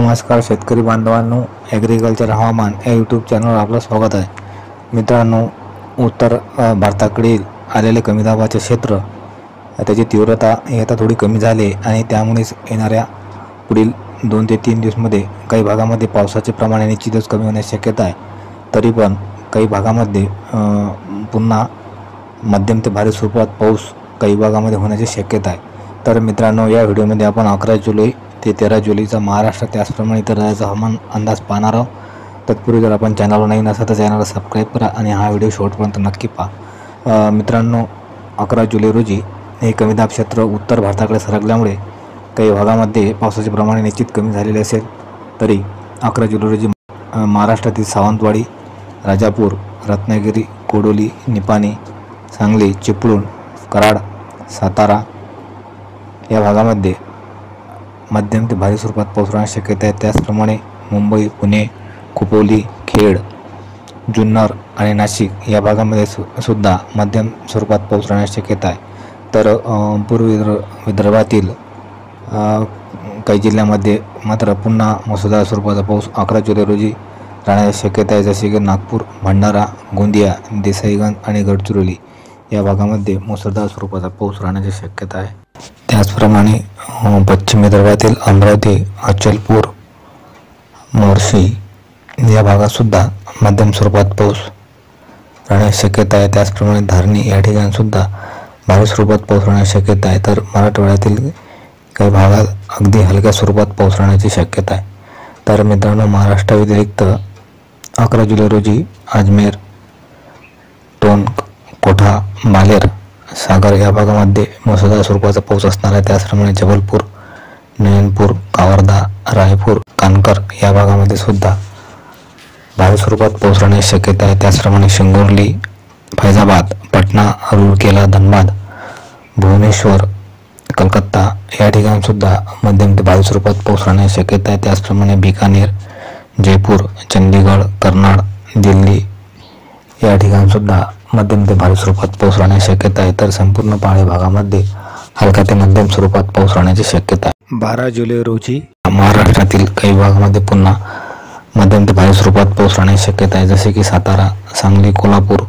नमस्कार शेतकरी बांधवांनो, ॲग्रिकल्चर हवामान या यूट्यूब चॅनलवर आपलं स्वागत आहे. मित्रांनो, उत्तर भारताकडील आलेले कमी दाबाचे क्षेत्र त्याची तीव्रता आता थोडी कमी झाली आणि त्यामुळेच येणाऱ्या पुढील 2 ते 3 दिवसामध्ये काही भागामध्ये पावसाचे प्रमाण निश्चितच कमी होण्याची शक्यता आहे. तरी पण काही भागामध्ये पुन्हा मध्यम ते भारी स्वरूपात पाऊस काही भागामध्ये होण्याची शक्यता आहे. तर मित्रांनो, या व्हिडिओमध्ये आपण 11 जुलै ते 13 जुलैचा महाराष्ट्र त्याचप्रमाणे इतर राज्याचा हवामान अंदाज पाहणार आहोत. तत्पूर्वी जर आपण चॅनलवर नवीन असाल तर चॅनलला सबस्क्राईब करा आणि हा व्हिडिओ शेवटपर्यंत नक्की पहा. मित्रांनो, 11 जुलै रोजी हे कमी दाब क्षेत्र उत्तर भारताकडे सरकल्यामुळे काही भागामध्ये पावसाचे प्रमाण निश्चित कमी झालेले असेल. तरी 11 जुलै रोजी महाराष्ट्रातील सावंतवाडी, राजापूर, रत्नागिरी, कोडोली, निपाणी, सांगली, चिपळूण, कराड, सातारा या भागामध्ये मध्यम ते भारी स्वरूपात पाऊस होण्याची शक्यता आहे. त्याचप्रमाणे मुंबई, पुणे, खोपोली, खेड, जुन्नर आणि नाशिक या भागामध्ये सुद्धा मध्यम स्वरूपात पाऊस राहण्याची शक्यता आहे. तर पूर्व विदर्भातील काही जिल्ह्यामध्ये मात्र पुन्हा मुसळधार स्वरूपाचा पाऊस 11 जुलै रोजी राहण्याची शक्यता आहे. जसे की नागपूर, भंडारा, गोंदिया, देसाईगंज आणि गडचिरोली या भागामध्ये मुसळधार स्वरूपाचा पाऊस राहण्याची शक्यता आहे. त्याचप्रमाणे पश्चिम विदर्भातील अमरावती, अचलपूर, मोर्शी या भागातसुद्धा मध्यम स्वरूपात पाऊस राहण्याची शक्यता आहे. त्याचप्रमाणे धारणी या ठिकाणीसुद्धा भारी स्वरूपात पाऊस राहण्याची शक्यता आहे. तर मराठवाड्यातील काही भागात अगदी हलक्या स्वरूपात पाऊस राहण्याची शक्यता आहे. तर मित्रांनो, महाराष्ट्राव्यतिरिक्त 11 जुलै रोजी अजमेर, टोंक, कोठा, बालेर, सागर या भागामध्ये मुसळधार स्वरूपाचा पाऊस असणार आहे. त्याचप्रमाणे जबलपूर, नयनपूर, कावर्धा, रायपूर, कानकर या भागामध्ये सुद्धा भारी स्वरूपात पाऊस राहण्याची शक्यता आहे. त्याचप्रमाणे शिंगोर्ली, फैजाबाद, पटना, रूरकेला, धनबाद, भुवनेश्वर, कलकत्ता या ठिकाणीसुद्धा मध्यम ते भारी स्वरूपात पाऊस राहण्याची शक्यता आहे. त्याचप्रमाणे बिकानेर, जयपूर, चंदीगड, कर्नाड, दिल्ली या ठिकाणीसुद्धा मध्यम ते भारी स्वरूपात पाऊस राहण्याची शक्यता आहे. तर संपूर्ण पहाडी भागामध्ये हलका ते मध्यम स्वरूपात पाऊस राहण्याची शक्यता आहे. 12 जुलै रोजी महाराष्ट्रातील काही भागामध्ये पुन्हा मध्यम ते भारी स्वरूपात पाऊस राहण्याची शक्यता आहे. जसे की सातारा, सांगली, कोल्हापूर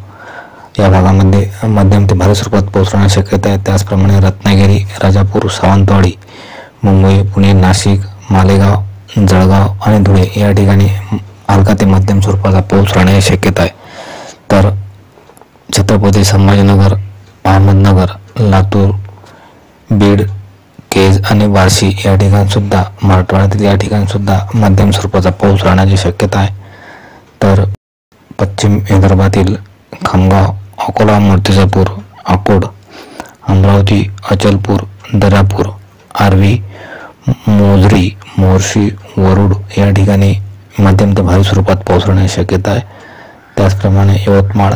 या भागामध्ये मध्यम ते भारी स्वरूपात पाऊस राहण्याची शक्यता आहे. त्याचप्रमाणे रत्नागिरी, राजापूर, सावंतवाडी, मुंबई, पुणे, नाशिक, मालेगाव, जळगाव आणि धुळे या ठिकाणी हलका ते मध्यम स्वरूपाचा पाऊस राहण्याची शक्यता आहे. तर छत्रपती संभाजीनगर, अहमदनगर, लातूर, बीड, केज आणि बार्शी या ठिकाणीसुद्धा मराठवाड्यातील या ठिकाणीसुद्धा मध्यम स्वरूपाचा पाऊस राहण्याची शक्यता आहे. तर पश्चिम विदर्भातील खामगाव, अकोला, मूर्तिजापूर, अकोट, अमरावती, अचलपूर, दर्यापूर, आर्वी, मोझरी, मोर्शी, वरुड या ठिकाणी मध्यम ते भारी स्वरूपात पाऊस राहण्याची शक्यता आहे. त्याचप्रमाणे यवतमाळ,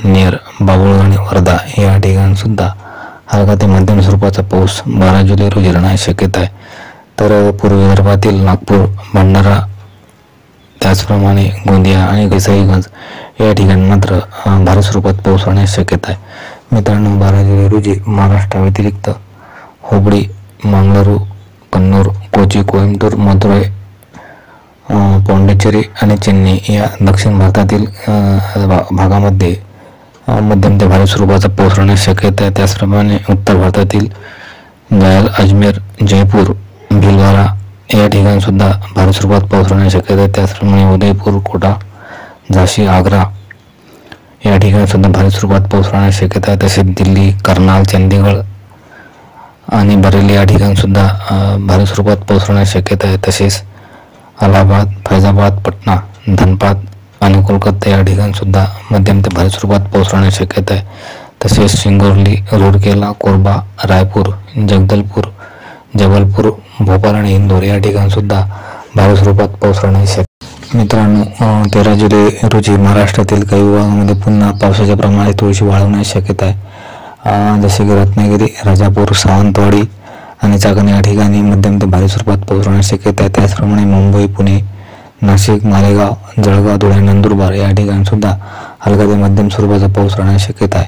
नेर, बाभुळगाव आणि वर्धा या ठिकाणीसुद्धा हलका ते मध्यम स्वरूपाचा पाऊस 12 जुलै रोजी राहण्याची शक्यता आहे. तर पूर्व विदर्भातील नागपूर, भंडारा, त्याचप्रमाणे गोंदिया आणि देसाईगंज या ठिकाणी मात्र भारी स्वरूपात पाऊस राहण्याची शक्यता आहे. मित्रांनो, 12 जुलै रोजी महाराष्ट्राव्यतिरिक्त हुबळी, मंगळूरू, कन्नूर, कोची, कोइंबतूर, मदुराई, पाँडिचेरी आणि चेन्नई या दक्षिण भारतातील भागामध्ये मध्यम ते भारी स्वरूपाचा पाऊस राहण्याची शक्यता आहे. त्याचप्रमाणे उत्तर भारतातील गयाल, अजमेर, जयपूर, भिलवारा या ठिकाणीसुद्धा भारी स्वरूपात पाऊस राहण्याची शक्यता आहे. त्याचप्रमाणे उदयपूर, कोटा, झाशी, आग्रा या ठिकाणीसुद्धा भारी स्वरूपात पाऊस राहण्याची शक्यता आहे. तसेच दिल्ली, कर्नाल, चंदीगड आणि बरेली या ठिकाणीसुद्धा भारी स्वरूपात पाऊस राहण्याची शक्यता आहे. तसेच अलाहाबाद, फैजाबाद, पटना, धनबाद आणि कोलकाता या ठिकाणीसुद्धा मध्यम ते भारी स्वरूपात पाऊस राहण्याची शक्यता आहे. तसेच शिंगोर्ली, रूरकेला, कोरबा, रायपूर, जगदलपूर, जबलपूर, भोपाळ आणि इंदोर या ठिकाणीसुद्धा भारी स्वरूपात पाऊस राहण्याची शक्यता आहे. मित्रांनो, 13 जुलै रोजी महाराष्ट्रातील काही भागामध्ये पुन्हा पावसाच्या प्रमाणात थोडीशी वाढ होण्याची शक्यता आहे. जसे की रत्नागिरी, राजापूर, सावंतवाडी आणि चाकण या ठिकाणी मध्यम ते भारी स्वरूपात पाऊस राहण्याची शक्यता आहे. त्याचप्रमाणे मुंबई, पुणे, नाशिक, मालेगाव, जळगाव, धुळे, नंदुरबार या ठिकाणी सुद्धा हलका ते मध्यम स्वरूपाचा पाऊस राहण्याची शक्यता आहे.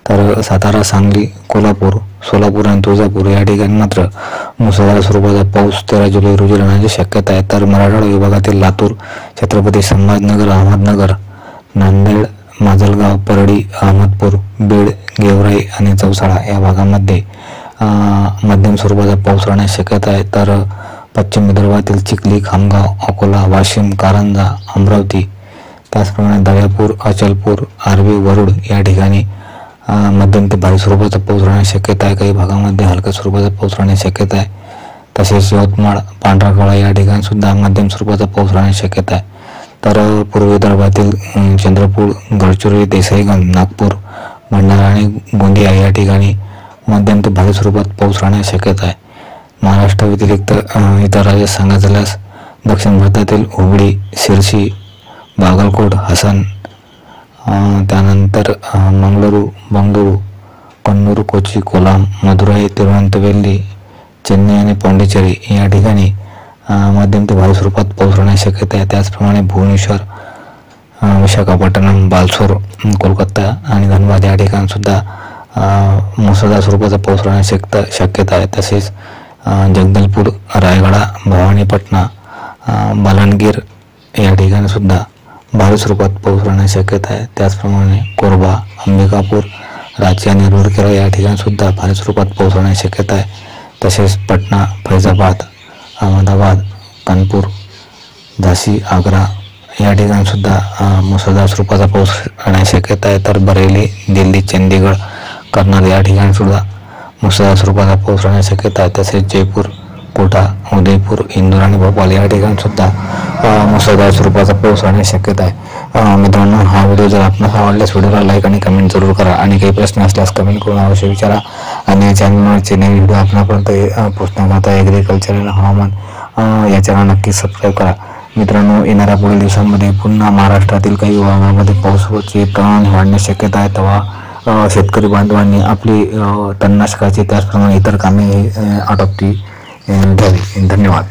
तर सातारा, सांगली, कोल्हापूर, सोलापूर आणि तुळजापूर या ठिकाणी मात्र मुसळधार स्वरूपाचा पाऊस 13 जुलै रोजी राहण्याची शक्यता आहे. तर मराठवाडा विभागातील लातूर, छत्रपती संभाजीनगर, अहमदनगर, नांदेड, माजलगाव, परळी, अहमदपूर, बीड, गेवराई आणि चौसाळा या भागामध्ये मध्यम स्वरूपाचा पाऊस राहण्याची शक्यता आहे. तर पश्चिम विदर्भातील चिखली, खामगाव, अकोला, वाशिम, कारंजा, अमरावती, त्याचप्रमाणे दर्यापूर, अचलपूर, आर्वी, वरुड या ठिकाणी मध्यम ते भारी स्वरूपाचा पाऊस राहण्याची शक्यता आहे. काही भागामध्ये हलक्या स्वरूपाचा पाऊस राहण्याची शक्यता आहे. तसेच यवतमाळ, पांढराकळा या ठिकाणी सुद्धा मध्यम स्वरूपाचा पाऊस राहण्याची शक्यता आहे. तर पूर्व विदर्भातील चंद्रपूर, गडचिरोली, देसाईगंज, नागपूर, भंडारा आणि गोंदिया या ठिकाणी मध्यम ते भारी स्वरूपात पाऊस राहण्याची शक्यता आहे. महाराष्ट्र व्यतिरिक्त इतर राज्यात सांगायचं झाल्यास दक्षिण भारतातील हुबळी, शिर्सी, बागलकोट, हसन, त्यानंतर मंगळुरू, बंगळुरू, कन्नूर, कोची, कोलाम, मदुराई, तिरुवनंतवेली, चेन्नई आणि पाँडिचेरी या ठिकाणी मध्यम ते भारी स्वरूपात पाऊस राहण्याची शक्यता आहे. त्याचप्रमाणे भुवनेश्वर, विशाखापट्टणम, बालसोर, कोलकाता आणि धनबाद या ठिकाणी सुद्धा मुसळधार स्वरूपाचा पाऊस राहण्याची शक्यता आहे. तसेच जगदलपूर, रायगडा, भवानीपटना, बालनगीर या ठिकाणी सुद्धा भारी स्वरूपात पाऊस राहण्याची शक्यता आहे. त्याचप्रमाणे कोरबा, अंबिकापूर, रांची आणि रूरकेला या ठिकाणी सुद्धा भारी स्वरूपात पाऊस राहण्याची शक्यता आहे. तसेच पटना, फैजाबाद, अहमदाबाद, कानपूर, झाशी, आग्रा या ठिकाणी सुद्धा मुसळधार स्वरूपाचा पाऊस राहण्याची शक्यता आहे. तर बरेली, दिल्ली, चंदीगड, कर्नाल या ठिकाणी सुद्धा मुसळधार स्वरूपाचा पाऊस राहण्याची शक्यता आहे. तसेच जयपूर, कोटा, उदयपूर, इंदूर आणि भोपाळ या ठिकाणी सुद्धा मुसळधार स्वरूपाचा पाऊस राहण्याची शक्यता आहे. मित्रांनो, हा व्हिडिओ जर आपल्याला आवडल्यास व्हिडिओला लाईक आणि कमेंट जरूर करा आणि काही प्रश्न असल्यास कमेंट करून अवश्य विचारा. आणि या चॅनलवरचे नवीन व्हिडिओ आपल्यापर्यंत पोहोचण्याकरता ॲग्रिकल्चर आणि हवामान या चॅनल नक्की सबस्क्राईब करा. मित्रांनो, येणाऱ्या पुढील दिवसांमध्ये पुन्हा महाराष्ट्रातील काही भागामध्ये पावसाचे प्रमाण वाढण्याची शक्यता आहे. तेव्हा शेतकरी बांधवांनी आपली तणनाशकाची त्याचप्रमाणे इतर कामे आटोपती घ्यावी. धन्यवाद.